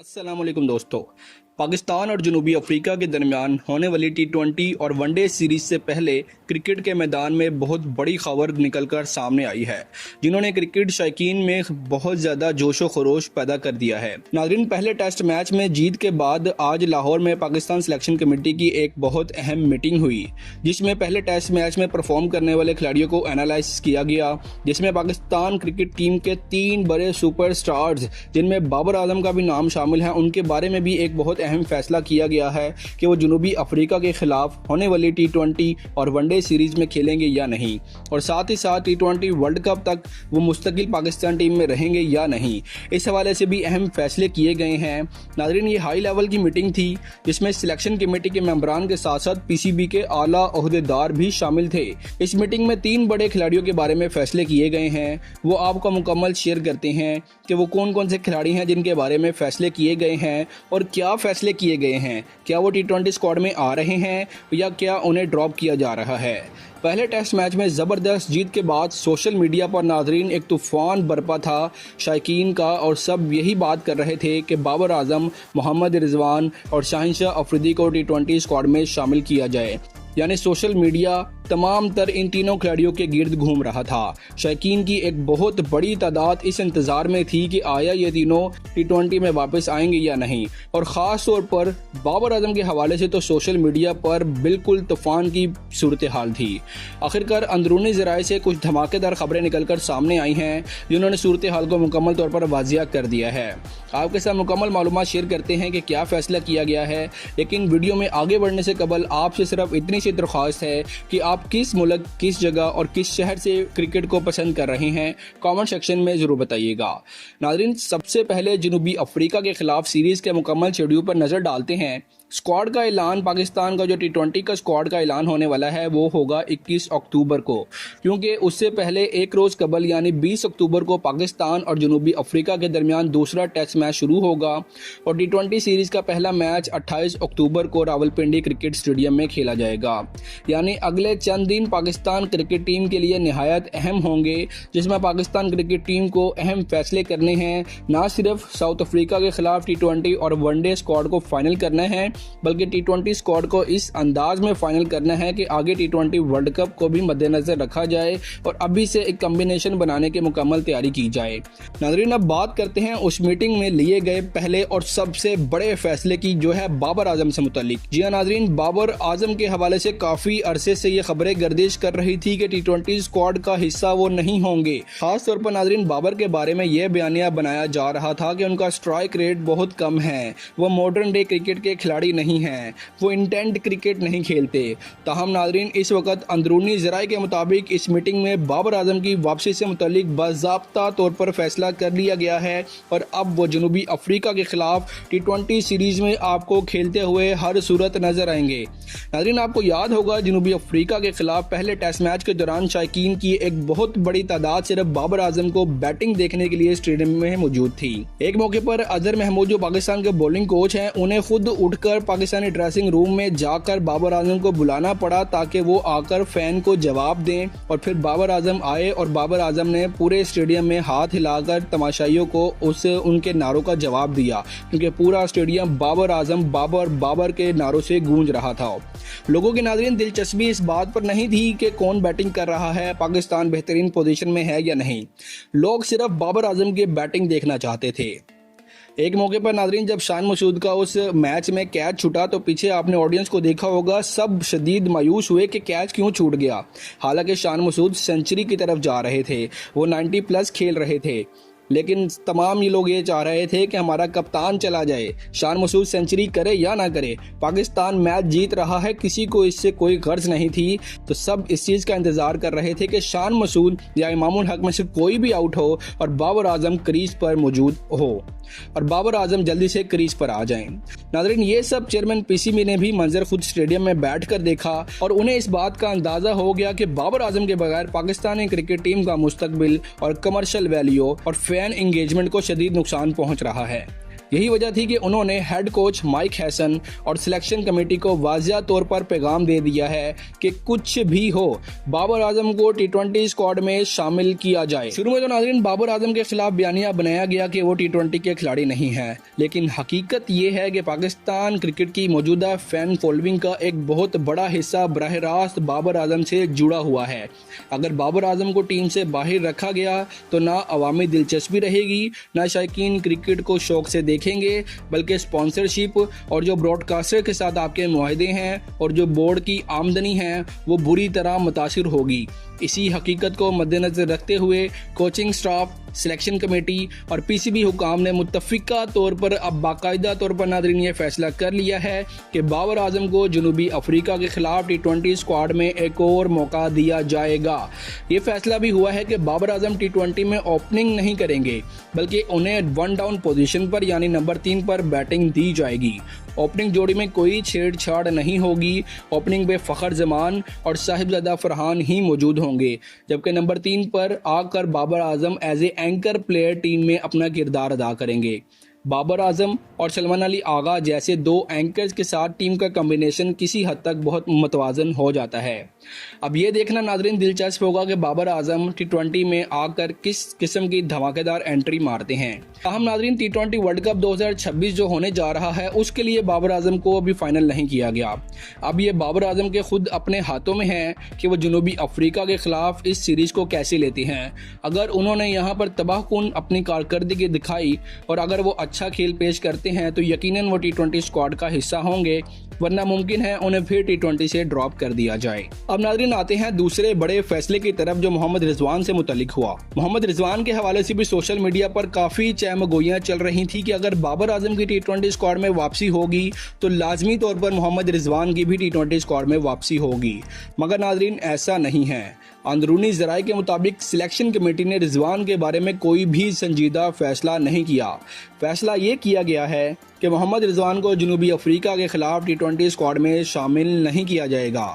अस्सलाम वालेकुम दोस्तों। पाकिस्तान और जनूबी अफ्रीका के दरमियान होने वाली टी20 और वनडे सीरीज से पहले क्रिकेट के मैदान में बहुत बड़ी खबर निकलकर सामने आई है, जिन्होंने क्रिकेट शायकीन में बहुत ज़्यादा जोशो खरोश पैदा कर दिया है। नाज़रीन, पहले टेस्ट मैच में जीत के बाद आज लाहौर में पाकिस्तान सिलेक्शन कमेटी की एक बहुत अहम मीटिंग हुई, जिसमें पहले टेस्ट मैच में परफॉर्म करने वाले खिलाड़ियों को एनालाइज किया गया, जिसमें पाकिस्तान क्रिकेट टीम के 3 बड़े सुपर स्टार्स, जिनमें बाबर आजम का भी नाम शामिल है, उनके बारे में भी एक बहुत अहम फैसला किया गया है कि वो जनूबी अफ्रीका के खिलाफ होने वाली टी20 और वनडे सीरीज में खेलेंगे या नहीं, और साथ ही साथ टी20 वर्ल्ड कप तक वो मुस्तकिल पाकिस्तान टीम में रहेंगे या नहीं। इस हवाले से भी अहम फैसले किए गए हैं। नाज़रीन, ये हाई लेवल की मीटिंग थी, जिसमें सिलेक्शन कमेटी के मेंबरान के साथ साथ पीसीबी के आला ओहदेदार भी शामिल थे। इस मीटिंग में 3 बड़े खिलाड़ियों के बारे में फैसले किए गए हैं। वो आपको मुकम्मल शेयर करते हैं कि वो कौन कौन से खिलाड़ी हैं जिनके बारे में फैसले किए गए हैं और क्या फैसले किए गए हैं। क्या वो टी20 स्क्वाड में आ रहे हैं या क्या उन्हें ड्रॉप किया जा रहा है। पहले टेस्ट मैच में ज़बरदस्त जीत के बाद सोशल मीडिया पर नाज़रीन एक तूफ़ान बरपा था शायकीन का, और सब यही बात कर रहे थे कि बाबर आजम, मोहम्मद रिजवान और शाहिनशाह अफरीदी को टी20 स्क्वाड में शामिल किया जाए। यानी सोशल मीडिया तमाम तर इन तीनों खिलाड़ियों के गिर्द घूम रहा था। शायकीन की एक बहुत बड़ी तादाद इस इंतज़ार में थी कि आया ये तीनों टी20 में वापस आएंगे या नहीं, और ख़ास तौर पर बाबर आजम के हवाले से तो सोशल मीडिया पर बिल्कुल तूफ़ान की सूरत हाल थी। आखिरकार अंदरूनी ज़राए से कुछ धमाकेदार खबरें निकलकर सामने आई हैं, जिन्होंने सूरत हाल को मुकम्मल तौर पर वाजिया कर दिया है। आपके साथ मुकम्मल मालूमात शेयर करते हैं कि क्या फ़ैसला किया गया है, लेकिन वीडियो में आगे बढ़ने से कबल आपसे सिर्फ इतनी सी दरख्वास्त है कि आप किस मुल्क, किस जगह और किस शहर से क्रिकेट को पसंद कर रहे हैं, कमेंट सेक्शन में ज़रूर बताइएगा। नाज़रीन, सबसे पहले जनूबी अफ्रीका के खिलाफ सीरीज़ के मुकम्मल शेड्यूल पर नज़र डालते हैं। स्क्वाड का ऐलान, पाकिस्तान का जो टी20 का स्क्वाड का ऐलान होने वाला है वो होगा 21 अक्टूबर को, क्योंकि उससे पहले एक रोज़ कबल यानी 20 अक्टूबर को पाकिस्तान और जनूबी अफ्रीका के दरमियान दूसरा टेस्ट मैच शुरू होगा, और टी20 सीरीज़ का पहला मैच 28 अक्टूबर को रावलपिंडी क्रिकेट स्टेडियम में खेला जाएगा। यानी अगले चंद दिन पाकिस्तान क्रिकेट टीम के लिए निहायत अहम होंगे, जिसमें पाकिस्तान क्रिकेट टीम को अहम फैसले करने हैं। ना सिर्फ साउथ अफ्रीका के खिलाफ टी20 और वनडे स्क्वाड को फाइनल करना है, बल्कि टी20 स्क्वाड को इस अंदाज में फाइनल करना है कि आगे टी20 वर्ल्ड कप को भी मद्देनजर रखा जाए और अभी से एक कम्बिनेशन बनाने की मुकम्मल तैयारी की जाए। नाज़रीन, अब बात करते हैं उस मीटिंग में लिए गए पहले और सबसे बड़े फैसले की, जो है बाबर आजम से मुतालिक। जी हाँ नाज़रीन, बाबर आजम के हवाले से काफ़ी अरसे से ये खबरें गर्दिश कर रही थी कि टी20 स्क्वाड का हिस्सा वो नहीं होंगे। खास तौर पर नाज़रीन, बाबर के बारे में यह बयानिया बनाया जा रहा था कि उनका स्ट्राइक रेट बहुत कम है, वो मॉडर्न डे क्रिकेट के खिलाड़ी नहीं हैं, वो इंटेंट क्रिकेट नहीं खेलते। ताहम नाज़रीन, इस वक्त अंदरूनी ज़राए के मुताबिक इस मीटिंग में बाबर आजम की वापसी से मुतालिक बाज़ाब्ता तौर पर फैसला कर लिया गया है, और अब वो जनूबी अफ्रीका के खिलाफ टी20 सीरीज़ में आपको खेलते हुए हर सूरत नज़र आएंगे। नाज़रीन, आपको याद होगा जनूबी अफ्रीका के खिलाफ पहले टेस्ट मैच के दौरान शायकीन की एक बहुत बड़ी तादाद सिर्फ बाबर आजम को बैटिंग देखने के लिए स्टेडियम में मौजूद थी। एक मौके पर अजहर महमूद, जो पाकिस्तान के बॉलिंग कोच हैं, उन्हें खुद उठकर पाकिस्तानी ड्रेसिंग रूम में जाकर बाबर आजम को बुलाना पड़ा ताकि वो आकर फैन को जवाब दें, और फिर बाबर आजम आए और बाबर आजम ने पूरे स्टेडियम में हाथ हिलाकर तमाशाइयों को उनके नारों का जवाब दिया, क्योंकि पूरा स्टेडियम बाबर आजम, बाबर बाबर के नारों से गूंज रहा था। लोगों की नाज़रीन दिलचस्पी इस बात पर नहीं थी कि कौन बैटिंग कर रहा है, पाकिस्तान बेहतरीन पोजीशन में है या नहीं। लोग सिर्फ बाबर आजम की बैटिंग देखना चाहते थे। एक मौके पर नाज़रीन, जब शान मसूद का उस मैच में कैच छूटा तो पीछे आपने ऑडियंस को देखा होगा, सब शदीद मायूस हुए कि कैच क्यों छूट गया। हालांकि शान मसूद सेंचुरी की तरफ जा रहे थे, वो 90 प्लस खेल रहे थे, लेकिन तमाम ये लोग ये चाह रहे थे कि हमारा कप्तान चला जाए, शान मसूद सेंचुरी करे या ना करे। पाकिस्तान मैच जीत रहा है, किसी को इससे कोई गर्ज नहीं थी, तो सब इस चीज़ का इंतज़ार कर रहे थे कि शान मसूद या इमामुल हक में से कोई भी आउट हो और बाबर आजम क्रीज पर मौजूद हो, और बाबर आजम जल्दी से क्रीज पर आ जाएं। नाज़रीन, ये सब चेयरमैन पीसीबी ने भी मंजर खुद स्टेडियम में बैठकर देखा, और उन्हें इस बात का अंदाज़ा हो गया कि बाबर आजम के बगैर पाकिस्तानी क्रिकेट टीम का मुस्तकबिल और कमर्शियल वैल्यू और फैन इंगेजमेंट को शदीद नुकसान पहुंच रहा है। यही वजह थी कि उन्होंने हेड कोच माइक हैसन और सिलेक्शन कमेटी को वाज़िया तौर पर पैगाम दे दिया है कि कुछ भी हो बाबर आजम को T20 स्क्वाड में शामिल किया जाए। शुरू में तो नाज़रीन बाबर आजम के खिलाफ बयानिया बनाया गया कि वो T20 के खिलाड़ी नहीं हैं, लेकिन हकीकत ये है कि पाकिस्तान क्रिकेट की मौजूदा फैन फॉलोइंग का एक बहुत बड़ा हिस्सा बराह रास्त बाबर आजम से जुड़ा हुआ है। अगर बाबर आजम को टीम से बाहर रखा गया तो ना अवामी दिलचस्पी रहेगी, ना शायकीन क्रिकेट को शौक से देखेंगे, बल्कि स्पॉन्सरशिप और जो ब्रॉडकास्टर के साथ आपके मुआहदे हैं और जो बोर्ड की आमदनी है वो बुरी तरह मुतासिर होगी। इसी हकीकत को मद्देनज़र रखते हुए कोचिंग स्टाफ, सिलेक्शन कमेटी और पीसीबी हुकाम ने मुत्तफ़िका तौर पर अब बाकायदा तौर पर नाज़रीन ये फैसला कर लिया है कि बाबर आजम को जनूबी अफ्रीका के खिलाफ T20 स्क्वाड में एक और मौका दिया जाएगा। ये फैसला भी हुआ है कि बाबर आजम T20 में ओपनिंग नहीं करेंगे, बल्कि उन्हें वन डाउन पोजीशन पर यानी नंबर 3 पर बैटिंग दी जाएगी। ओपनिंग जोड़ी में कोई छेड़छाड़ नहीं होगी। ओपनिंग में फ़खर जमान और साहिबजादा फरहान ही मौजूद होंगे, जबकि नंबर 3 पर आकर Babar Azam as a anchor player team में अपना किरदार अदा करेंगे। बाबर आजम और सलमान अली आगा जैसे दो एंकर्स के साथ टीम का कॉम्बिनेशन किसी हद तक बहुत मुतवाजन हो जाता है। अब ये देखना नाजरीन दिलचस्प होगा कि बाबर आजम T20 में आकर किस किस्म की धमाकेदार एंट्री मारते हैं। हम नाजरीन T20 वर्ल्ड कप 2026 जो होने जा रहा है उसके लिए बाबर आजम को अभी फाइनल नहीं किया गया। अब ये बाबर आजम के खुद अपने हाथों में है कि वो जनूबी अफ्रीका के खिलाफ इस सीरीज़ को कैसे लेते हैं। अगर उन्होंने यहाँ पर तबाहकुन अपनी कारकर्दगी दिखाई और अगर वो अच्छा खेल पेश करते हैं तो यकीनन वो T20 स्क्वाड का हिस्सा होंगे, वरना मुमकिन है उन्हें फिर T20 से ड्रॉप कर दिया जाए। अब नाज़रीन आते हैं दूसरे बड़े फैसले की तरफ जो मोहम्मद रिजवान से मुतल्लिक हुआ। मोहम्मद रिजवान के हवाले से भी सोशल मीडिया पर काफ़ी चहमगोइयाँ चल रही थी कि अगर बाबर आजम की T20 स्क्वाड में वापसी होगी तो लाजमी तौर पर मोहम्मद रिजवान की भी T20 स्क्वाड में वापसी होगी, मगर नाज़रीन ऐसा नहीं है। अंदरूनी ज़राए के मुताबिक सिलेक्शन कमेटी ने रिजवान के बारे में कोई भी संजीदा फैसला नहीं किया। फैसला ये किया गया है कि मोहम्मद रिजवान को जनूबी अफ्रीका के खिलाफ T20 स्क्वाड में शामिल नहीं किया जाएगा।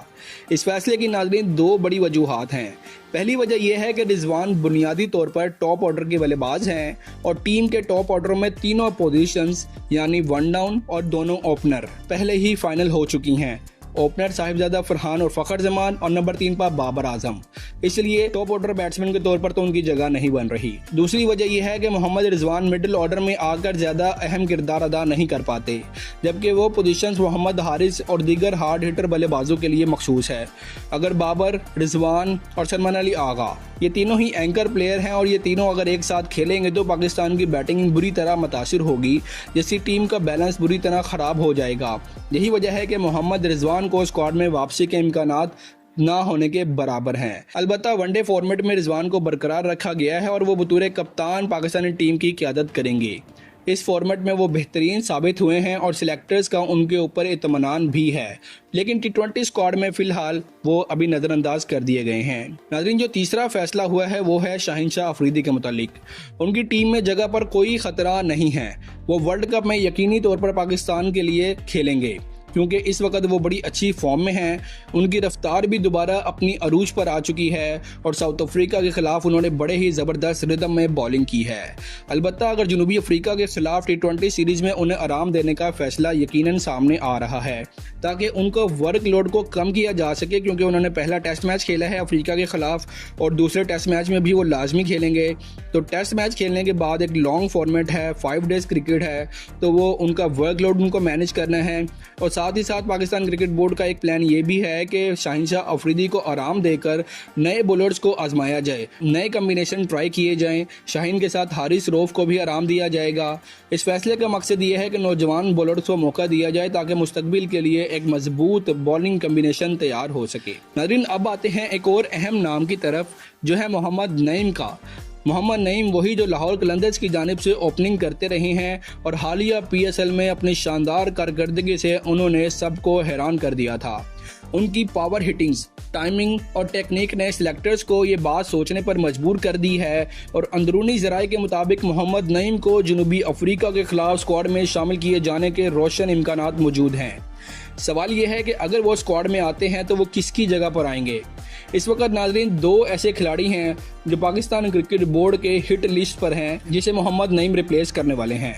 इस फैसले की नाज़रीन दो बड़ी वजूहात हैं। पहली वजह यह है कि रिजवान बुनियादी तौर पर टॉप ऑर्डर के बल्लेबाज हैं और टीम के टॉप ऑर्डर में तीनों पोजीशंस यानी वन डाउन और दोनों ओपनर पहले ही फाइनल हो चुकी हैं। ओपनर साहिबजादा फरहान और फ़खर जमान और नंबर 3 पर बाबर आजम, इसलिए टॉप ऑर्डर बैट्समैन के तौर पर तो उनकी जगह नहीं बन रही। दूसरी वजह यह है कि मोहम्मद रिजवान मिडिल ऑर्डर में आकर ज़्यादा अहम किरदार अदा नहीं कर पाते, जबकि वो पोजीशंस मोहम्मद हारिस और दीगर हार्ड हिटर बल्लेबाजों के लिए मखसूस है। अगर बाबर, रिजवान और सलमान अली आगा ये तीनों ही एंकर प्लेयर हैं और ये तीनों अगर एक साथ खेलेंगे तो पाकिस्तान की बैटिंग बुरी तरह मुतासिर होगी, जिससे टीम का बैलेंस बुरी तरह ख़राब हो जाएगा। यही वजह है कि मोहम्मद रिजवान को स्क्वाड में वापसी के इम्कानात ना होने के बराबर हैं। अलबत्ता वनडे फॉर्मेट में रिजवान को बरकरार रखा गया है और वो बतौर कप्तान पाकिस्तानी टीम की क़यादत करेंगे। इस फॉर्मेट में वो बेहतरीन साबित हुए हैं और सिलेक्टर्स का उनके ऊपर इत्मीनान भी है, लेकिन T20 स्क्वाड में फ़िलहाल वो अभी नज़रअंदाज कर दिए गए हैं। नाज़रीन जो तीसरा फैसला हुआ है वो है शाहिनशाह अफरीदी के मुतालिक। उनकी टीम में जगह पर कोई ख़तरा नहीं है, वो वर्ल्ड कप में यकीनी तौर पर पाकिस्तान के लिए खेलेंगे क्योंकि इस वक्त वो बड़ी अच्छी फॉर्म में हैं। उनकी रफ्तार भी दोबारा अपनी अरूज पर आ चुकी है और साउथ अफ्रीका के खिलाफ उन्होंने बड़े ही ज़बरदस्त रिदम में बॉलिंग की है। अलबत्ता अगर जनूबी अफ्रीका के खिलाफ T20 सीरीज़ में उन्हें आराम देने का फैसला यकीनन सामने आ रहा है ताकि उनको वर्कलोड को कम किया जा सके, क्योंकि उन्होंने पहला टेस्ट मैच खेला है अफ्रीका के खिलाफ और दूसरे टेस्ट मैच में भी वो लाजमी खेलेंगे। तो टेस्ट मैच खेलने के बाद एक लॉन्ग फॉर्मेट है, 5 डेज़ क्रिकेट है, तो वो उनका वर्कलोड उनको मैनेज करना है। और साथ ही साथ पाकिस्तान क्रिकेट बोर्ड का एक प्लान ये भी है कि शाहिनशाह अफरीदी को आराम देकर नए बॉलर्स को आजमाया जाए, नए कम्बिनेशन ट्राई किए जाएं। शाहीन के साथ हारिस रऊफ को भी आराम दिया जाएगा। इस फैसले का मकसद ये है कि नौजवान बॉलर्स को मौका दिया जाए ताकि मुस्तकबिल के लिए एक मजबूत बॉलिंग कम्बिनेशन तैयार हो सके। नाज़रीन अब आते हैं एक और अहम नाम की तरफ जो है मोहम्मद नईम का। मोहम्मद नईम वही जो लाहौर कलंदर्स की जानिब से ओपनिंग करते रहे हैं और हालिया PSL में अपनी शानदार कारकर्दगी से उन्होंने सबको हैरान कर दिया था। उनकी पावर हिटिंग्स, टाइमिंग और टेक्निक ने सिलेक्टर्स को ये बात सोचने पर मजबूर कर दी है और अंदरूनी ज़राए के मुताबिक मोहम्मद नईम को जनूबी अफ्रीका के खिलाफ स्क्वाड में शामिल किए जाने के रोशन इम्कानात मौजूद हैं। सवाल यह है कि अगर वो स्क्वाड में आते हैं तो वो किसकी जगह पर आएंगे। इस वक्त नाजरीन 2 ऐसे खिलाड़ी हैं जो पाकिस्तान क्रिकेट बोर्ड के हिट लिस्ट पर हैं, जिसे मोहम्मद नईम रिप्लेस करने वाले हैं।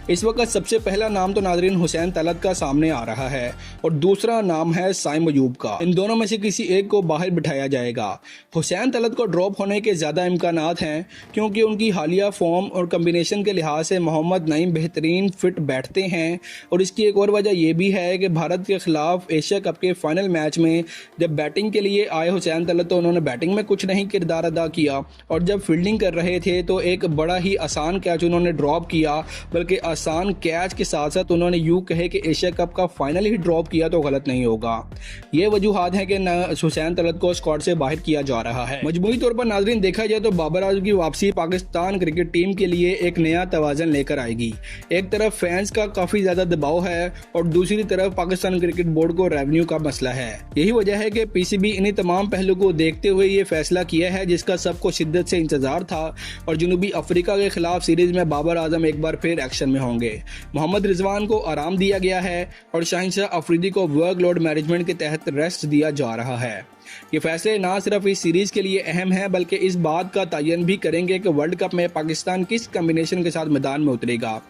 इस वक्त सबसे पहला नाम तो नाजरीन हुसैन तलत का सामने आ रहा है और दूसरा नाम है साइम अयूब का। इन दोनों में से किसी एक को बाहर बिठाया जाएगा। हुसैन तलत को ड्रॉप होने के ज़्यादा इम्कानात हैं क्योंकि उनकी हालिया फॉर्म और कम्बिनेशन के लिहाज से मोहम्मद नईम बेहतरीन फिट बैठते हैं। और इसकी एक और वजह यह भी है कि भारत के खिलाफ एशिया कप के फाइनल मैच में जब बैटिंग के लिए आए हुसैन तलत तो उन्होंने बैटिंग में कुछ नहीं किरदार अदा किया और जब फील्डिंग कर रहे थे तो एक बड़ा ही आसान कैच उन्होंने ड्रॉप किया, बल्कि आसान कैच के साथ साथ उन्होंने यूं कहे कि एशिया कप का फाइनल ही ड्रॉप किया तो गलत नहीं होगा। ये वजूहात है कि हुसैन तलत को स्क्वाड से बाहर किया जा रहा है। मजमूई तौर पर नाजरीन देखा जाए तो बाबर आजम की वापसी पाकिस्तान क्रिकेट टीम के लिए एक नया तवाज़न लेकर आएगी। एक तरफ फैंस का काफी ज्यादा दबाव है और दूसरी तरफ पाकिस्तान क्रिकेट बोर्ड को रेवेन्यू का मसला है। यही वजह है कि पीसीबी इन्हीं तमाम पहलू को देखते हुए ये फैसला किया है जिसका सबको शिद्दत से इंतजार था और जनूबी अफ्रीका के खिलाफ सीरीज में बाबर आजम एक बार फिर एक्शन में होंगे। मोहम्मद रिजवान को आराम दिया गया है और शाहिनशाह अफरीदी को वर्कलोड मैनेजमेंट के तहत रेस्ट दिया जा रहा है। ये फैसले ना सिर्फ इस सीरीज के लिए अहम है बल्कि इस बात का तयन भी करेंगे कि वर्ल्ड कप में पाकिस्तान किस कम्बिनेशन के साथ मैदान में उतरेगा।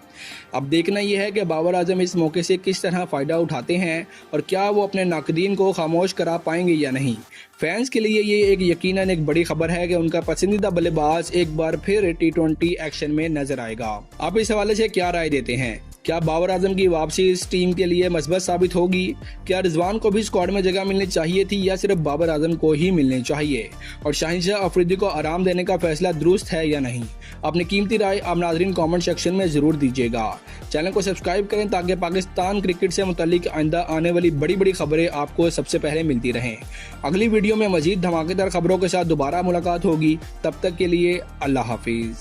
अब देखना यह है कि बाबर आजम इस मौके से किस तरह फ़ायदा उठाते हैं और क्या वो अपने नाकदीन को खामोश करा पाएंगे या नहीं। फैंस के लिए ये एक यकीनन एक बड़ी खबर है कि उनका पसंदीदा बल्लेबाज एक बार फिर T20 एक्शन में नजर आएगा। आप इस हवाले से क्या राय देते हैं? क्या बाबर आजम की वापसी इस टीम के लिए मस्बत साबित होगी? क्या रिजवान को भी स्क्वाड में जगह मिलनी चाहिए थी या सिर्फ बाबर आजम को ही मिलनी चाहिए? और शाहिनशाह अफरीदी को आराम देने का फैसला दुरुस्त है या नहीं? अपनी कीमती राय आप नाजरीन कमेंट सेक्शन में जरूर दीजिएगा। चैनल को सब्सक्राइब करें ताकि पाकिस्तान क्रिकेट से मुताल्लिक आइंदा आने वाली बड़ी बड़ी खबरें आपको सबसे पहले मिलती रहें। अगली वीडियो में मजीद धमाकेदार खबरों के साथ दोबारा मुलाकात होगी। तब तक के लिए अल्लाह हाफिज।